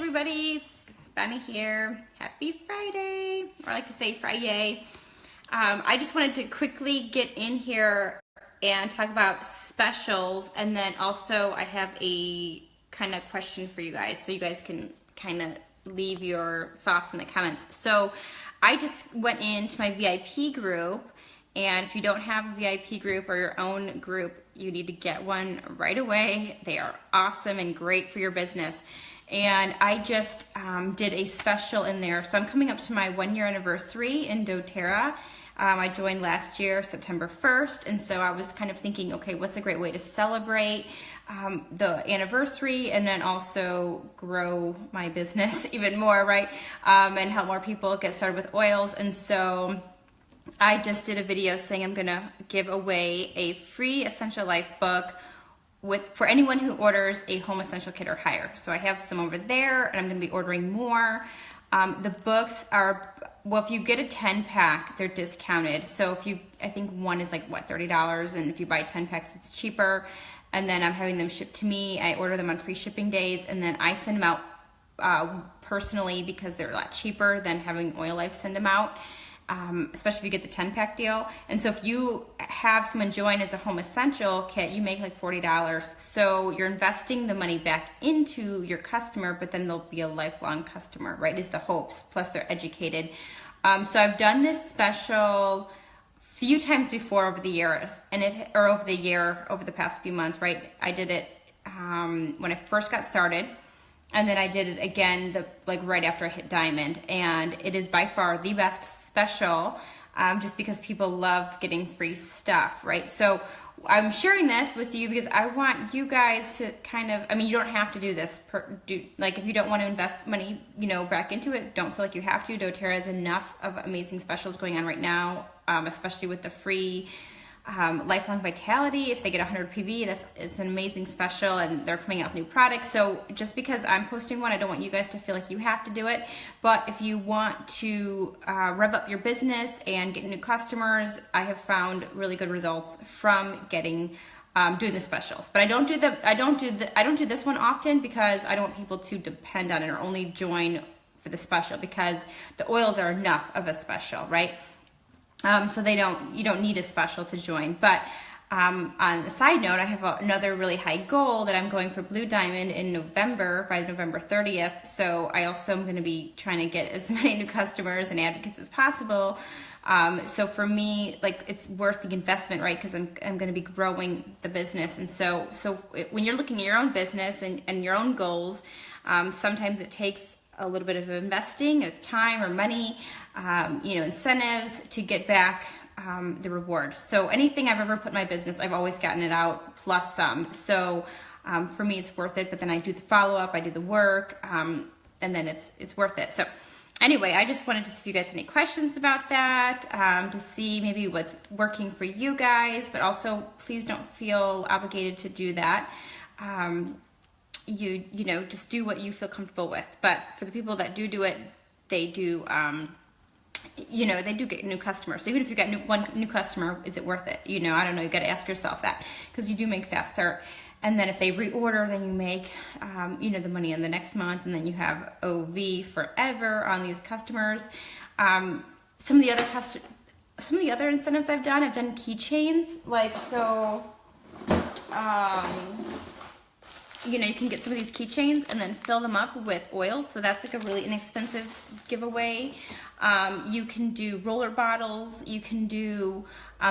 everybody, Bonnie here. Happy Friday, or I like to say Friday. I just wanted to quickly get in here and talk about specials, and then also I have a kind of question for you guys, so you guys can kind of leave your thoughts in the comments. So I just went into my VIP group, and if you don't have a VIP group or your own group, you need to get one right away. They are awesome and great for your business. And I just did a special in there. So I'm coming up to my 1-year anniversary in doTERRA. I joined last year, September 1st. And so I was kind of thinking, okay, what's a great way to celebrate the anniversary and then also grow my business even more, right? And help more people get started with oils. And so I just did a video saying I'm gonna give away a free Essential Life book for anyone who orders a home essential kit or higher. So I have some over there, and I'm gonna be ordering more. The books are, well, if you get a 10-pack, they're discounted. So if you, I think one is like, what, $30, and if you buy 10 packs, it's cheaper. And then I'm having them shipped to me. I order them on free shipping days, and then I send them out personally because they're a lot cheaper than having Oil Life send them out. Especially if you get the 10-pack deal. And so if you have someone join as a home essential kit, you make like $40. So you're investing the money back into your customer, but then they'll be a lifelong customer, right? Is the hopes. Plus they're educated. So I've done this special few times before over the years, and over the past few months, right? I did it when I first got started. And then I did it again right after I hit diamond, and it is by far the best special, just because people love getting free stuff, right? So I'm sharing this with you because I want you guys to kind of, I mean, you don't have to do this, like if you don't want to invest money, back into it, don't feel like you have to. doTERRA has enough of amazing specials going on right now, especially with the free Lifelong Vitality. If they get 100 PV, it's an amazing special, and they're coming out with new products. So just because I'm posting one, I don't want you guys to feel like you have to do it. But if you want to rev up your business and get new customers, I have found really good results from doing the specials. But I don't do this one often because I don't want people to depend on it or only join for the special, because the oils are enough of a special, right? So you don't need a special to join. But on a side note, I have another really high goal that I'm going for Blue Diamond in November, by November 30th. So I also am going to be trying to get as many new customers and advocates as possible. So for me, it's worth the investment, right? Because I'm going to be growing the business. And so when you're looking at your own business and your own goals, sometimes it takes a little bit of investing of time or money, incentives to get back the reward. So anything I've ever put in my business, I've always gotten it out plus some. So for me, it's worth it. But then I do the follow-up, I do the work, and then it's worth it. So anyway, I just wanted to see if you guys have any questions about that, to see maybe what's working for you guys. But also, please don't feel obligated to do that. Just do what you feel comfortable with. But for the people that do it, they do, they do get new customers. So even if you got one new customer, is it worth it? I don't know. You got to ask yourself that, because you do make faster. And then if they reorder, then you make, the money in the next month, and then you have OV forever on these customers. Some of the other incentives I've done keychains, you can get some of these keychains and then fill them up with oils. So that's a really inexpensive giveaway. You can do roller bottles. You can do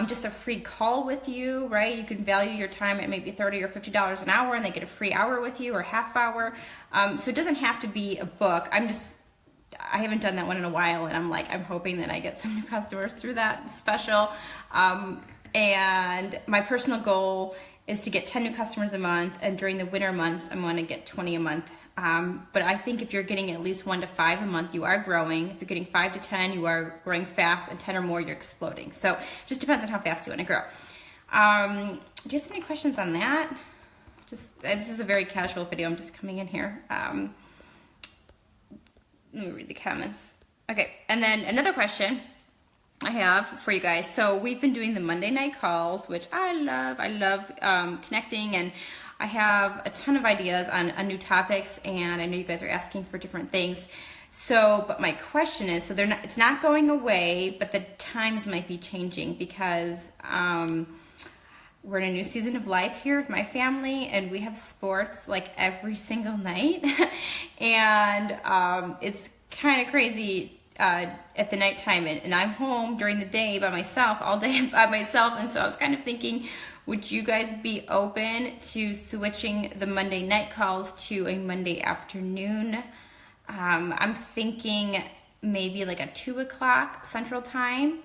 just a free call with you, right? You can value your time at maybe $30 or $50 an hour, and they get a free hour with you or half hour. So it doesn't have to be a book. I haven't done that one in a while, and I'm hoping that I get some new customers through that special. And my personal goal is to get 10 new customers a month, and during the winter months, I'm going to get 20 a month. But I think if you're getting at least 1 to 5 a month, you are growing. If you're getting 5 to 10, you are growing fast, and 10 or more, you're exploding. So it just depends on how fast you want to grow. Do you have any questions on that? This is a very casual video. I'm just coming in here. Let me read the comments. Okay, and then another question I have for you guys. So we've been doing the Monday night calls, which I love. I love connecting, and I have a ton of ideas on new topics, and I know you guys are asking for different things. So, but my question is, so it's not going away, but the times might be changing because we're in a new season of life here with my family, and we have sports like every single night. And it's kind of crazy at the nighttime, and I'm home during the day by myself, all day by myself. And so I was kind of thinking, would you guys be open to switching the Monday night calls to a Monday afternoon? I'm thinking maybe like a 2 o'clock Central Time,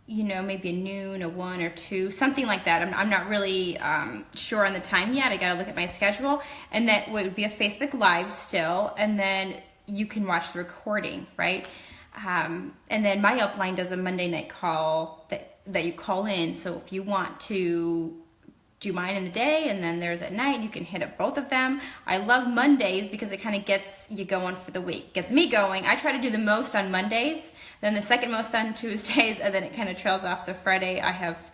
you know, maybe a noon, a 1 or 2, something like that. I'm not really sure on the time yet. I gotta look at my schedule. And that would be a Facebook Live still, and then you can watch the recording, right? And then my upline does a Monday night call that you call in. So if you want to do mine in the day and then there's at night, you can hit up both of them. I love Mondays because it kind of gets you going for the week. Gets me going. I try to do the most on Mondays, then the second most on Tuesdays, and then it kind of trails off. So Friday, I have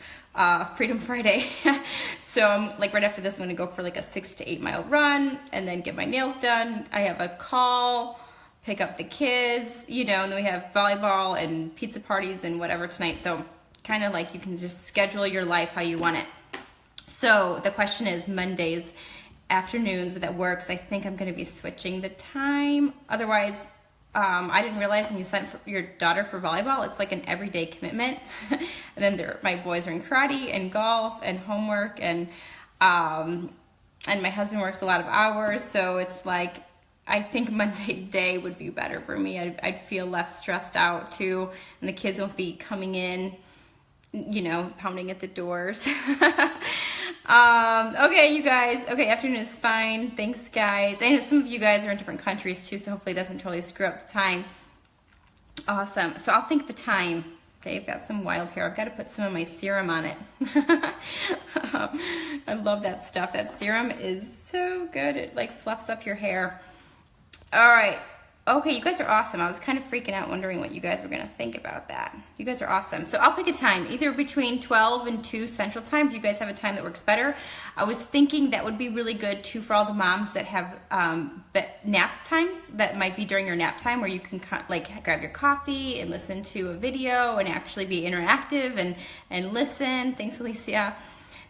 Freedom Friday. So I'm like, right after this, I'm going to go for like a 6 to 8 mile run and then get my nails done. I have a call, pick up the kids, you know, and then we have volleyball and pizza parties and whatever tonight. So kind of like you can just schedule your life how you want it. So the question is Mondays afternoons, would that work? Because I think I'm going to be switching the time. Otherwise, I didn't realize when you sent your daughter for volleyball, it's like an everyday commitment. And then my boys are in karate and golf and homework, and my husband works a lot of hours. So it's like, I think Monday day would be better for me. I'd feel less stressed out too, and the kids won't be coming in, you know, pounding at the doors. Okay, you guys. Okay, afternoon is fine. Thanks, guys. I know some of you guys are in different countries too, so hopefully it doesn't totally screw up the time. Awesome. So I'll think of a time. Okay, I've got some wild hair. I've got to put some of my serum on it. I love that stuff. That serum is so good. It like fluffs up your hair. All right. Okay, you guys are awesome. I was kind of freaking out wondering what you guys were going to think about that. You guys are awesome. So I'll pick a time, either between 12 and 2 Central Time, if you guys have a time that works better. I was thinking that would be really good, too, for all the moms that have nap times. That might be during your nap time where you can like grab your coffee and listen to a video and actually be interactive and listen. Thanks, Alicia.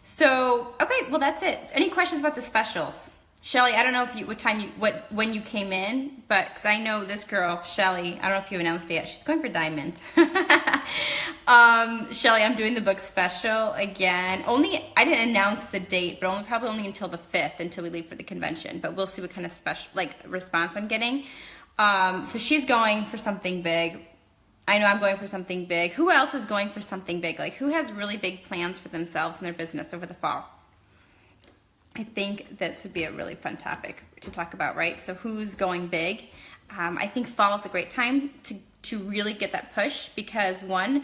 So, okay, well, that's it. So any questions about the specials? Shelly, I don't know if when you came in, but because I know this girl, Shelly, I don't know if you announced it yet. She's going for Diamond. Shelly, I'm doing the book special again. I didn't announce the date, but probably only until the 5th, until we leave for the convention. But we'll see what kind of special response I'm getting. So she's going for something big. I know I'm going for something big. Who else is going for something big? Like, who has really big plans for themselves and their business over the fall? I think this would be a really fun topic to talk about, right? So who's going big? I think fall is a great time to really get that push because, one,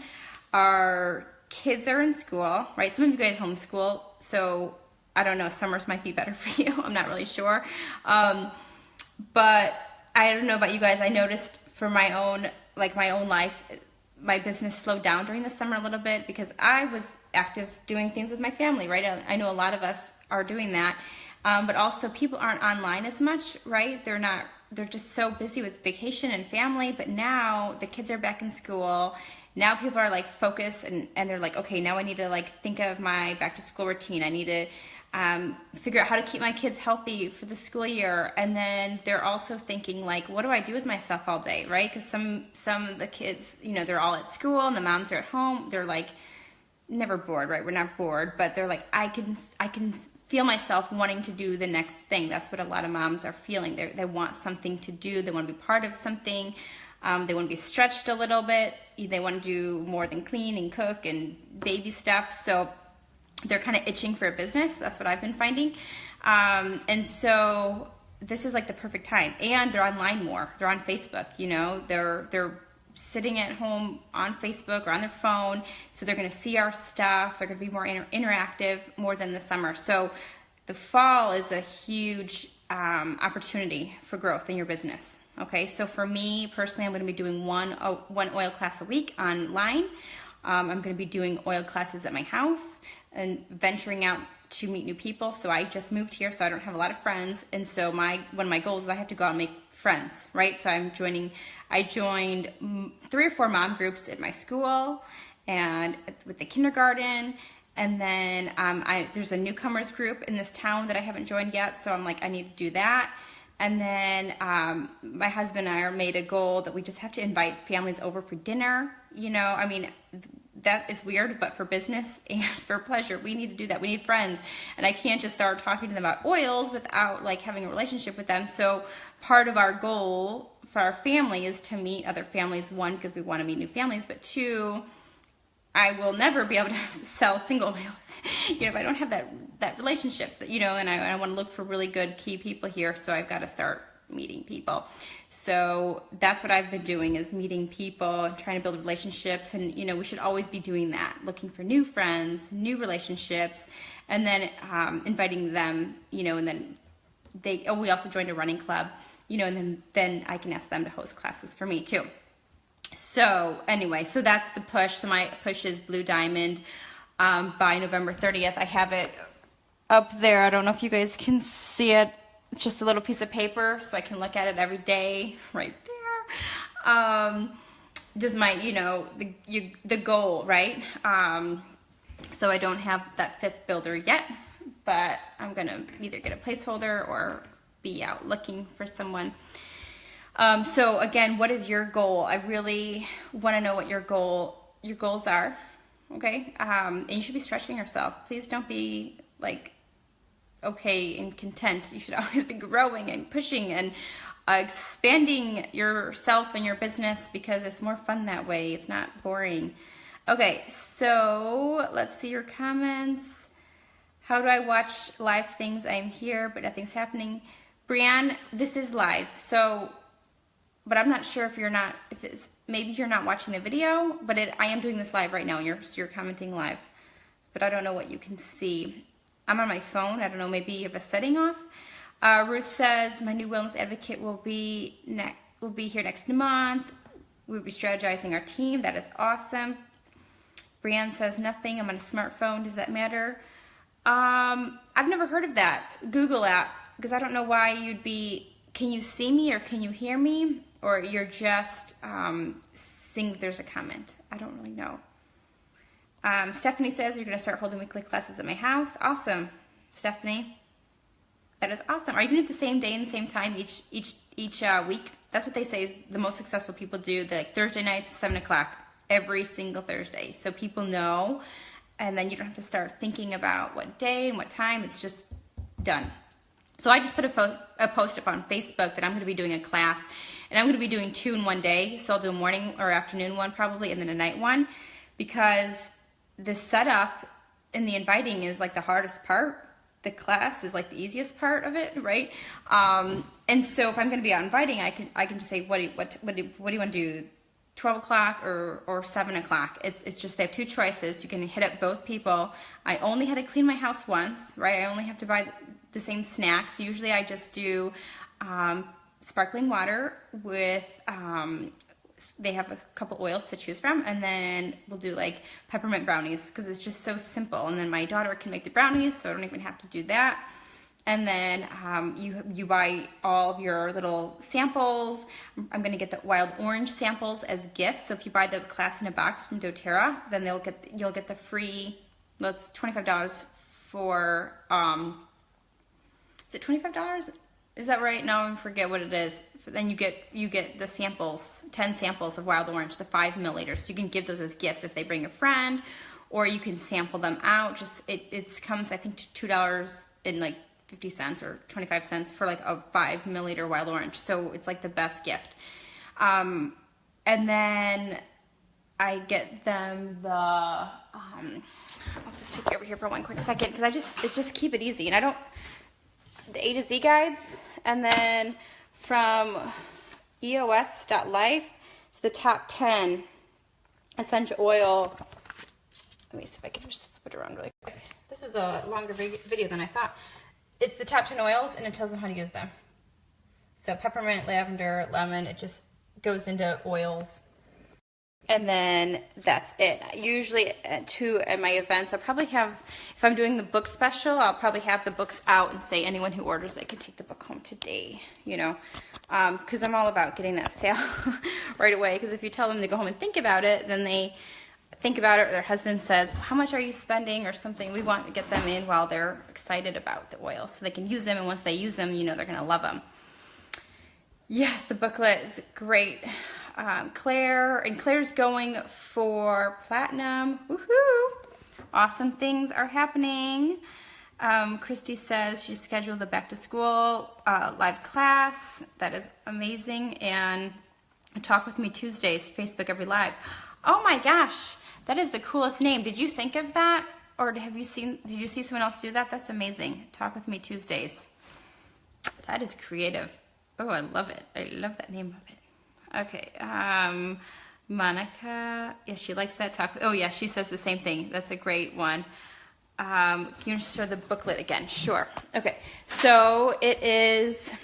our kids are in school, right? Some of you guys homeschool, so I don't know, summers might be better for you. I'm not really sure. But I don't know about you guys. I noticed for my own life, my business slowed down during the summer a little bit because I was active doing things with my family, right? I know a lot of us are doing that, but also people aren't online as much, right? They're just so busy with vacation and family, but now the kids are back in school. Now people are like focused and they're like, okay, now I need to like think of my back to school routine. I need to figure out how to keep my kids healthy for the school year. And then they're also thinking like, what do I do with myself all day, right? Because some of the kids, you know, they're all at school and the moms are at home. They're like never bored, right? We're not bored, but they're like, I can feel myself wanting to do the next thing. That's what a lot of moms are feeling. They want something to do. They want to be part of something. They want to be stretched a little bit. They want to do more than clean and cook and baby stuff. So they're kind of itching for a business. That's what I've been finding. And so this is like the perfect time. And they're online more. They're on Facebook, you know. They're sitting at home on Facebook or on their phone, so they're going to see our stuff. They're going to be more interactive more than the summer. So the fall is a huge opportunity for growth in your business. Okay, so for me personally, I'm going to be doing one oil class a week online. I'm going to be doing oil classes at my house and venturing out to meet new people. So I just moved here, so I don't have a lot of friends. And so one of my goals is I have to go out and make friends, right? So I joined 3 or 4 mom groups at my school and with the kindergarten. And then there's a newcomers group in this town that I haven't joined yet. So I'm like, I need to do that. And then my husband and I made a goal that we just have to invite families over for dinner. You know, I mean, that is weird, but for business and for pleasure, we need to do that. We need friends. And I can't just start talking to them about oils without like having a relationship with them. So part of our goal for our family is to meet other families. 1, because we want to meet new families, but 2, I will never be able to sell single oil, you know, if I don't have that relationship, you know, and I want to look for really good key people here. So I've got to start meeting people. So that's what I've been doing, is meeting people and trying to build relationships. And, you know, we should always be doing that, looking for new friends, new relationships, and then inviting them, you know, and then we also joined a running club, you know, and then I can ask them to host classes for me too. So anyway, so that's the push. So my push is Blue Diamond by November 30th. I have it up there. I don't know if you guys can see it. It's just a little piece of paper, so I can look at it every day right there. Just my, you know, the goal, right? So I don't have that 5th builder yet, but I'm going to either get a placeholder or be out looking for someone. So again, what is your goal? I really want to know what your goals are. Okay. And you should be stretching yourself. Please don't be like, okay and content. You should always be growing and pushing and expanding yourself and your business, because it's more fun that way. It's not boring. Okay. So let's see your comments. How do I watch live things? I'm here, but nothing's happening. Brianne, this is live. So, but I'm not sure if maybe you're not watching the video, but I am doing this live right now. You're commenting live, but I don't know what you can see. I'm on my phone. I don't know, maybe you have a setting off. Ruth says, my new wellness advocate will be here next month. We'll be strategizing our team. That is awesome. Brianne says, nothing. I'm on a smartphone. Does that matter? I've never heard of that. Google that, because I don't know why you'd be, can you see me or can you hear me? Or you're just seeing that there's a comment. I don't really know. Stephanie says you're going to start holding weekly classes at my house. Awesome, Stephanie. That is awesome. Are you going to do the same day and the same time each week? That's what they say is the most successful people do. The Thursday nights, 7 o'clock, every single Thursday. So people know, and then you don't have to start thinking about what day and what time. It's just done. So I just put a post up on Facebook that I'm going to be doing a class, and I'm going to be doing 2 in one day. So I'll do a morning or afternoon one probably, and then a night one, because the setup and the inviting is like the hardest part. The class is like the easiest part of it, right? And so if I'm going to be out inviting, I can just say, what do you want to do? 12 o'clock or 7 o'clock. It's just, they have 2 choices. You can hit up both people. I only had to clean my house once, right? I only have to buy the same snacks. Usually I just do sparkling water with, they have a couple oils to choose from, and then we'll do like peppermint brownies, because it's just so simple. And then my daughter can make the brownies, so I don't even have to do that. And then you buy all of your little samples. I'm going to get the wild orange samples as gifts. So if you buy the class in a box from doTERRA, then you'll get the free. Well, it's $25 for. Is it $25? Is that right? Now I forget what it is. Then you get the samples, 10 samples of wild orange, the 5 milliliters. So you can give those as gifts if they bring a friend, or you can sample them out. Just it comes, I think, to $2 in like 50 cents or 25 cents for like a 5 milliliter wild orange. So it's like the best gift. And then I get them the, I'll just take you over here for one quick second, because it's just keep it easy. And the A to Z guides, and then from eos.life, it's the top 10 essential oil. Let me see if I can just flip it around really quick. This was a longer video than I thought. It's the top 10 oils, and it tells them how to use them. So peppermint, lavender, lemon, it just goes into oils. And then that's it. Usually at my events, I'll probably have, if I'm doing the book special, I'll probably have the books out and say anyone who orders it can take the book home today, you know, because I'm all about getting that sale right away. Because if you tell them to go home and think about it, then they think about it, or their husband says, how much are you spending or something. We want to get them in while they're excited about the oils so they can use them, and once they use them, you know, they're going to love them. Yes, the booklet is great. Claire's going for platinum. Woohoo! Awesome things are happening. Christy says she scheduled the back to school live class. That is amazing. And Talk With Me Tuesdays, Facebook every live. Oh my gosh, that is the coolest name. Did you think of that? Or did you see someone else do that? That's amazing. Talk With Me Tuesdays. That is creative. Oh, I love it. I love that name of it. Okay, Monica, yeah, she likes that talk. Oh yeah, she says the same thing. That's a great one. Can you show the booklet again? Sure. Okay, so it is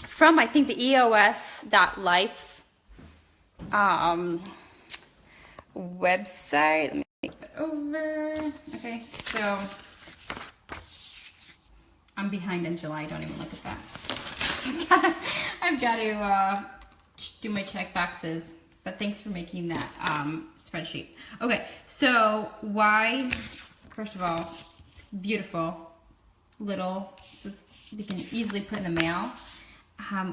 from, I think, the eos.life website. Let me make it over. Okay, so I'm behind in July. Don't even look at that. I've got to do my check boxes, but thanks for making that spreadsheet. Okay, so why, first of all, it's beautiful, little, you can easily put in the mail.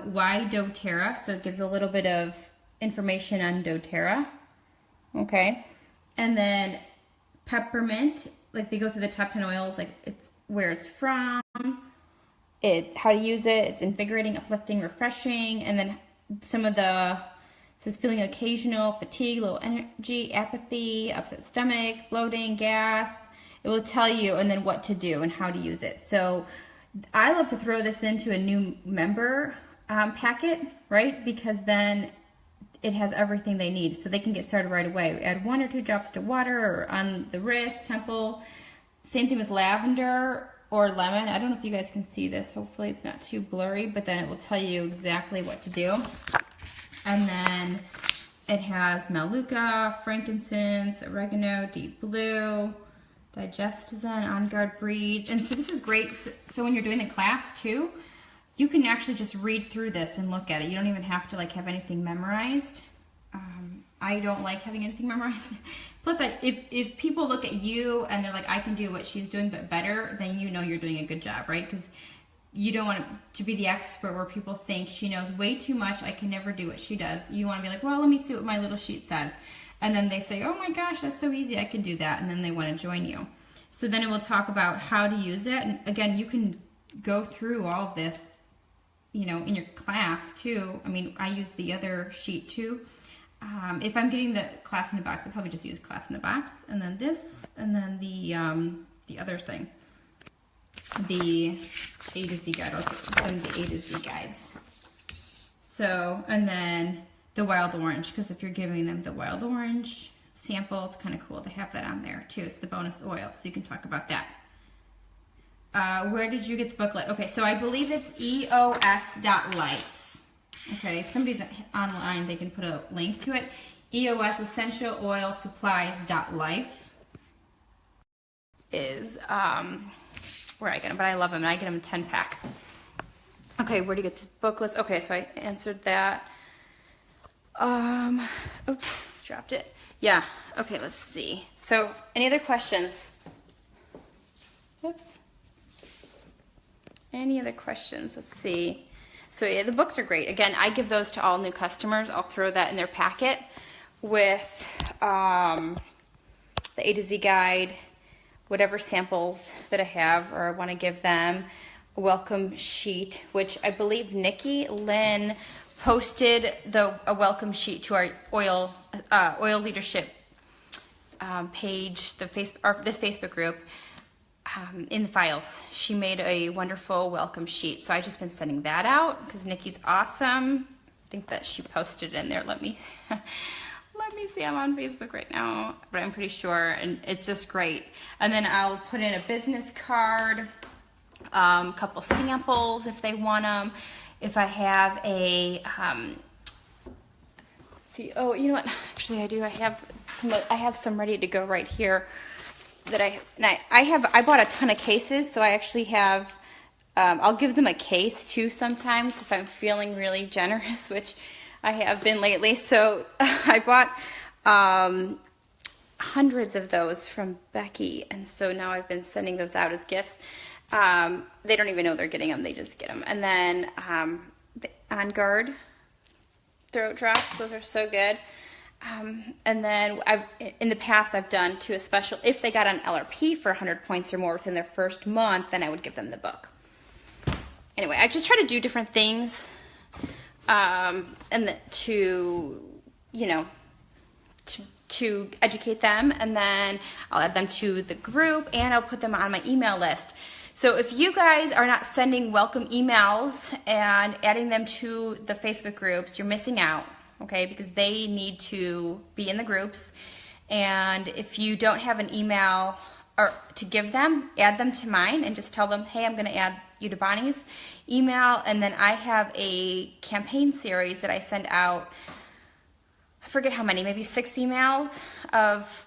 Why doTERRA? So it gives a little bit of information on doTERRA. Okay, and then peppermint, like they go through the top 10 oils, like it's where it's from, how to use it, it's invigorating, uplifting, refreshing, and then some of it says feeling occasional fatigue, low energy, apathy, upset stomach, bloating, gas. It will tell you and then what to do and how to use it. So I love to throw this into a new member packet, right? Because then it has everything they need, so they can get started right away. Add 1 or 2 drops to water or on the wrist, temple. Same thing with lavender or lemon. I don't know if you guys can see this. Hopefully it's not too blurry, but then it will tell you exactly what to do. And then it has manuka, frankincense, oregano, deep blue, digestogen, on guard, breathe. And so this is great. So when you're doing the class too, you can actually just read through this and look at it. You don't even have to like have anything memorized. I don't like having anything memorized. Plus, if people look at you and they're like, I can do what she's doing but better, then you know you're doing a good job, right? Because you don't want to be the expert where people think she knows way too much, I can never do what she does. You want to be like, well, let me see what my little sheet says. And then they say, oh my gosh, that's so easy, I can do that. And then they want to join you. So then it will talk about how to use it. And again, you can go through all of this, you know, in your class too. I mean, I use the other sheet too. If I'm getting the class in the box, I'll probably just use class in the box, and then this, and then the other thing, the A to Z guide. I'll put in the A to Z guides. So, and then the wild orange, because if you're giving them the wild orange sample, it's kind of cool to have that on there too. It's the bonus oil, so you can talk about that. Where did you get the booklet? Okay, so I believe it's eos.life. Okay, if somebody's online, they can put a link to it. EOS Essential Oil Supplies.life is where I get them, but I love them, and I get them in 10 packs. Okay, where do you get this booklets? Okay, so I answered that. Oops, just dropped it. Yeah, okay, let's see. So, any other questions? Oops. Any other questions? Let's see. So yeah, the books are great. Again, I give those to all new customers. I'll throw that in their packet with the A to Z guide, whatever samples that I have or I want to give them, a welcome sheet, which I believe Nikki Lynn posted a welcome sheet to our oil leadership page, this Facebook group. In the files, she made a wonderful welcome sheet, so I've just been sending that out because Nikki's awesome. I think that she posted it in there. Let me see. I'm on Facebook right now, but I'm pretty sure, and it's just great. And then I'll put in a business card, a couple samples if they want them. If I have a see. Oh, you know what? Actually, I do. I have some ready to go right here. I bought a ton of cases, so I actually have. I'll give them a case too sometimes if I'm feeling really generous, which I have been lately. So I bought hundreds of those from Becky, and so now I've been sending those out as gifts. They don't even know they're getting them; they just get them. And then the On Guard throat drops; those are so good. And then in the past I've done to a special, if they got on LRP for 100 points or more within their first month, then I would give them the book. Anyway, I just try to do different things to educate them, and then I'll add them to the group and I'll put them on my email list. So if you guys are not sending welcome emails and adding them to the Facebook groups, you're missing out. Okay, because they need to be in the groups. And if you don't have an email or to give them, add them to mine and just tell them, hey, I'm going to add you to Bonnie's email. And then I have a campaign series that I send out, I forget how many, maybe 6 emails of,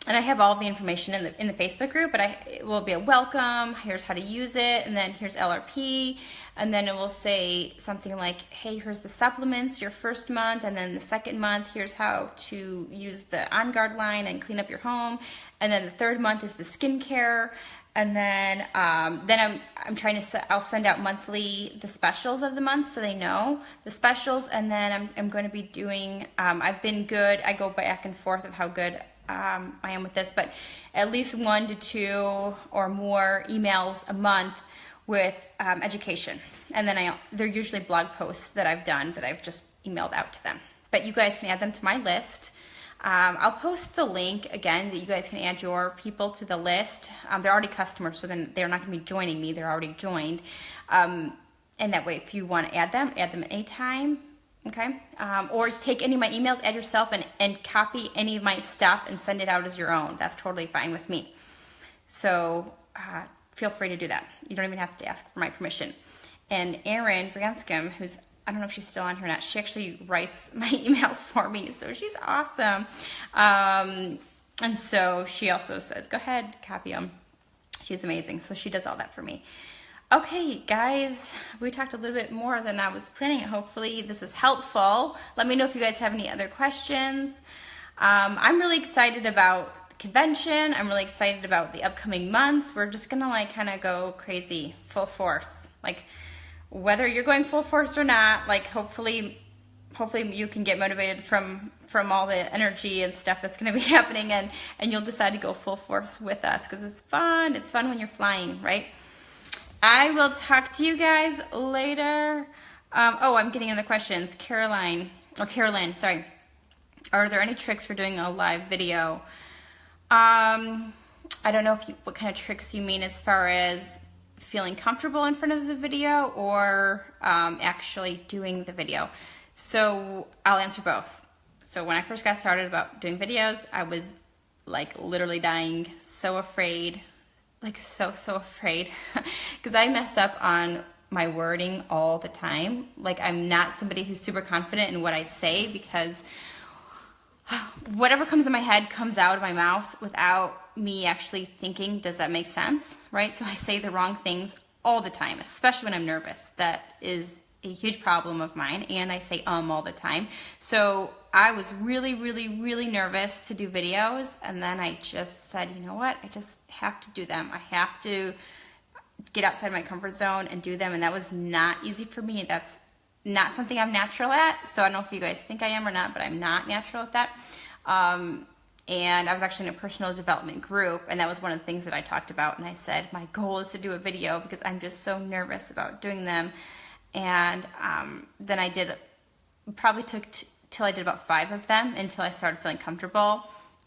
and I have all of the information in the Facebook group, but it will be a welcome, here's how to use it, and then here's LRP, and then it will say something like, hey, here's the supplements your first month, and then the second month, here's how to use the On Guard line and clean up your home, and then the third month is the skincare, and then I'll send out monthly the specials of the month so they know the specials, and then I'm going to be doing, I've been good, I go back and forth of how good I am with this, but at least 1 to 2 or more emails a month with education. And then they're usually blog posts that I've done that I've just emailed out to them. But you guys can add them to my list. I'll post the link again that you guys can add your people to the list. They're already customers, so then they're not going to be joining me. They're already joined. And that way, if you want to add them at any time. Okay, or take any of my emails, add yourself, and copy any of my stuff and send it out as your own. That's totally fine with me. So feel free to do that. You don't even have to ask for my permission. And Erin Branscombe, who's, I don't know if she's still on here or not, she actually writes my emails for me, so she's awesome. And so she also says, go ahead, copy them. She's amazing, so she does all that for me. Okay, guys, we talked a little bit more than I was planning. Hopefully this was helpful. Let me know if you guys have any other questions. I'm really excited about the convention. I'm really excited about the upcoming months. We're just gonna like kind of go crazy, full force. Like whether you're going full force or not, like hopefully you can get motivated from all the energy and stuff that's gonna be happening, and you'll decide to go full force with us because it's fun. It's fun when you're flying, right? I will talk to you guys later. I'm getting in the questions. Carolyn, sorry. Are there any tricks for doing a live video? I don't know what kind of tricks you mean as far as feeling comfortable in front of the video or actually doing the video. So I'll answer both. So when I first got started about doing videos, I was like literally dying, so afraid. Like so afraid because I mess up on my wording all the time. Like I'm not somebody who's super confident in what I say because whatever comes in my head comes out of my mouth without me actually thinking, does that make sense, right? So I say the wrong things all the time, especially when I'm nervous. That is a huge problem of mine, and I say all the time. So I was really nervous to do videos, and then I just said, you know what, I just have to do them. I have to get outside my comfort zone and do them, and that was not easy for me. That's not something I'm natural at, so I don't know if you guys think I am or not, but I'm not natural at that. And I was actually in a personal development group, and that was one of the things that I talked about, and I said, my goal is to do a video because I'm just so nervous about doing them. And then I did, probably took till I did about 5 of them until I started feeling comfortable.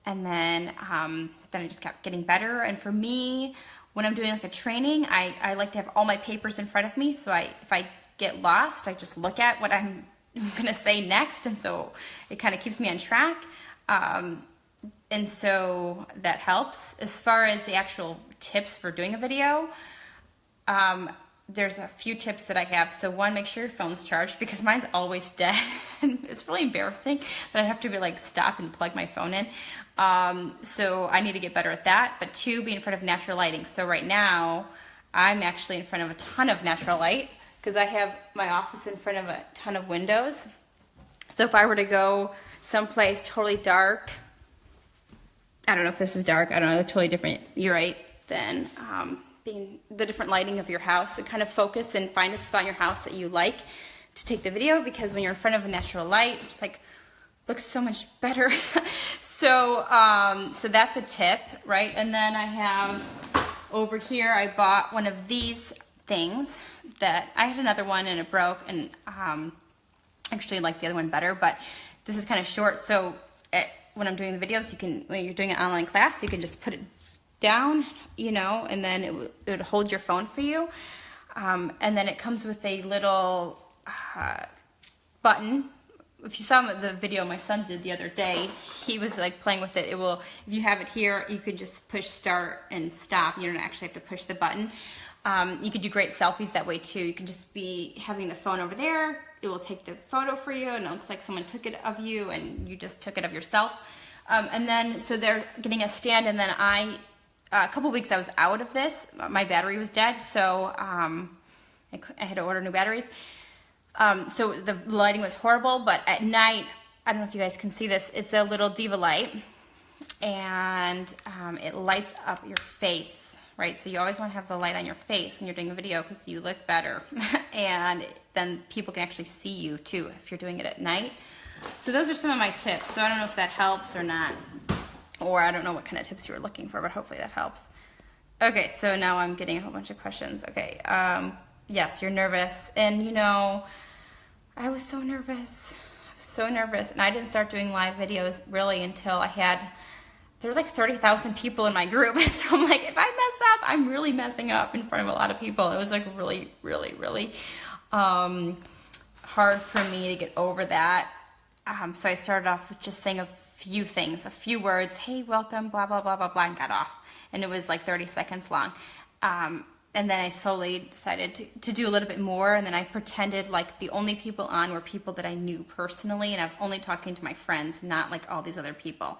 And then I just kept getting better. And for me, when I'm doing like a training, I like to have all my papers in front of me. So if I get lost, I just look at what I'm gonna say next. And so it kind of keeps me on track. And so that helps. As far as the actual tips for doing a video, there's a few tips that I have. So one, make sure your phone's charged because mine's always dead. and it's really embarrassing that I have to be like stop and plug my phone in. So I need to get better at that. But 2, be in front of natural lighting. So right now I'm actually in front of a ton of natural light because I have my office in front of a ton of windows. So if I were to go someplace totally dark, I don't know if this is dark, I don't know, totally different, you're right, then being the different lighting of your house, so kind of focus and find a spot in your house that you like to take the video, because when you're in front of a natural light, it's like, looks so much better. So that's a tip, right? And then I have over here, I bought one of these things that I had another one and it broke, and actually I like the other one better, but this is kind of short, so when I'm doing the videos, you can, when you're doing an online class, you can just put it down, you know, and then it would hold your phone for you. And then it comes with a little button. If you saw the video my son did the other day, he was like playing with it. It will, if you have it here, you could just push start and stop. You don't actually have to push the button. You could do great selfies that way too. You can just be having the phone over there. It will take the photo for you, and it looks like someone took it of you and you just took it of yourself. And then, so they're getting a stand, and then a couple weeks I was out of this. My battery was dead, so I had to order new batteries. So the lighting was horrible, but at night, I don't know if you guys can see this, it's a little Diva light, and it lights up your face, right? So you always want to have the light on your face when you're doing a video because you look better, and then people can actually see you too if you're doing it at night. So those are some of my tips. So I don't know if that helps or not, or I don't know what kind of tips you were looking for, but hopefully that helps. Okay, so now I'm getting a whole bunch of questions. Okay, yes, you're nervous, and you know, I was so nervous. I was so nervous, and I didn't start doing live videos really until there was like 30,000 people in my group. So I'm like, if I mess up, I'm really messing up in front of a lot of people. It was like really, really, really hard for me to get over that. So I started off with just saying a few things, a few words, hey, welcome, blah, blah, blah, blah, blah, and got off. And it was like 30 seconds long. And then I slowly decided to do a little bit more, and then I pretended like the only people on were people that I knew personally, and I was only talking to my friends, not like all these other people.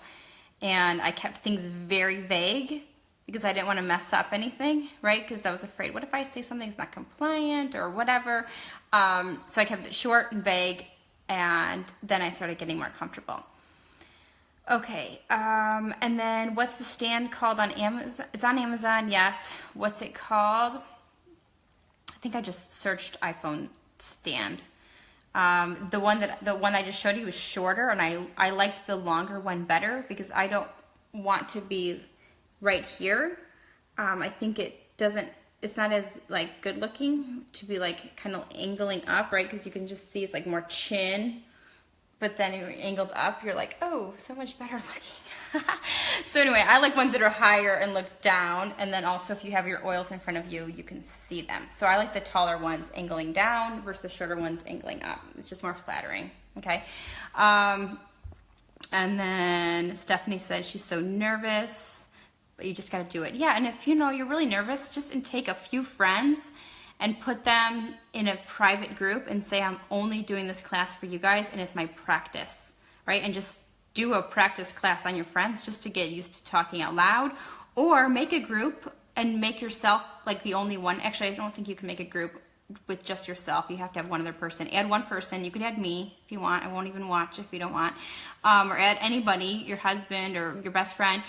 And I kept things very vague because I didn't want to mess up anything, right? Because I was afraid, what if I say something's not compliant or whatever? So I kept it short and vague, and then I started getting more comfortable. Okay, and then what's the stand called on Amazon? It's on Amazon, yes. What's it called? I think I just searched iPhone stand. The one I just showed you was shorter, and I liked the longer one better because I don't want to be right here. I think it's not as like good looking to be like kind of angling up, right? Because you can just see it's like more chin. But then you're angled up, you're like, oh, so much better looking. So anyway, I like ones that are higher and look down, and then also if you have your oils in front of you, you can see them. So I like the taller ones angling down versus the shorter ones angling up. It's just more flattering, okay? And then Stephanie says she's so nervous, but you just gotta do it. Yeah, and if you know you're really nervous, just take a few friends and put them in a private group and say, I'm only doing this class for you guys, and it's my practice, right? And just do a practice class on your friends just to get used to talking out loud, or make a group and make yourself like the only one. Actually, I don't think you can make a group with just yourself. You have to have one other person. Add one person. You can add me if you want. I won't even watch if you don't want. Or add anybody, your husband or your best friend,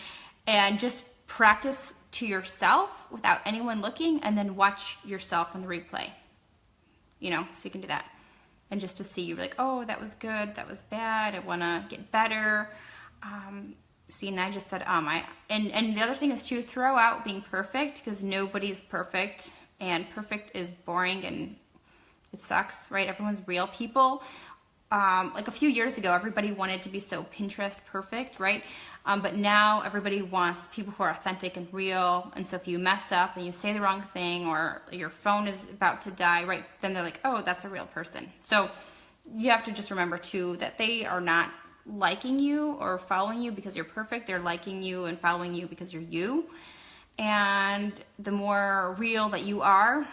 and just practice to yourself without anyone looking, and then watch yourself on the replay, you know, so you can do that. And just to see, you're like, oh, that was good, that was bad, I want to get better. See, and I just said, and the other thing is to throw out being perfect, because nobody's perfect, and perfect is boring and it sucks, right? Everyone's real people. Like a few years ago, everybody wanted to be so Pinterest perfect, right? But now everybody wants people who are authentic and real. And so if you mess up and you say the wrong thing, or your phone is about to die, right, then they're like, oh, that's a real person. So you have to just remember too that they are not liking you or following you because you're perfect. They're liking you and following you because you're you. And the more real that you are,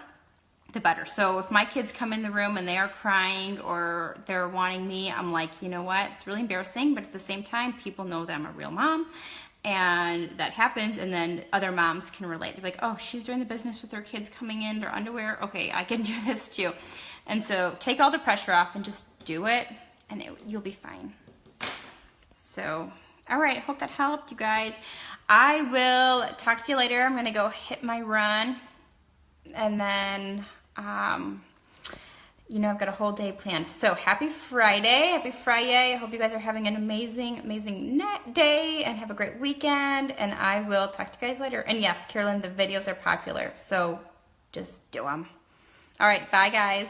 the better. So if my kids come in the room and they are crying or they're wanting me, I'm like, you know what? It's really embarrassing, but at the same time, people know that I'm a real mom, and that happens, and then other moms can relate. They're like, oh, she's doing the business with her kids coming in their underwear. Okay, I can do this too. And so take all the pressure off and just do it, and you'll be fine. So, all right, hope that helped, you guys. I will talk to you later. I'm gonna go hit my run, and then, you know, I've got a whole day planned. So happy Friday, happy Friday. I hope you guys are having an amazing, amazing day, and have a great weekend, and I will talk to you guys later. And yes, Carolyn, the videos are popular, so just do them. All right, bye guys.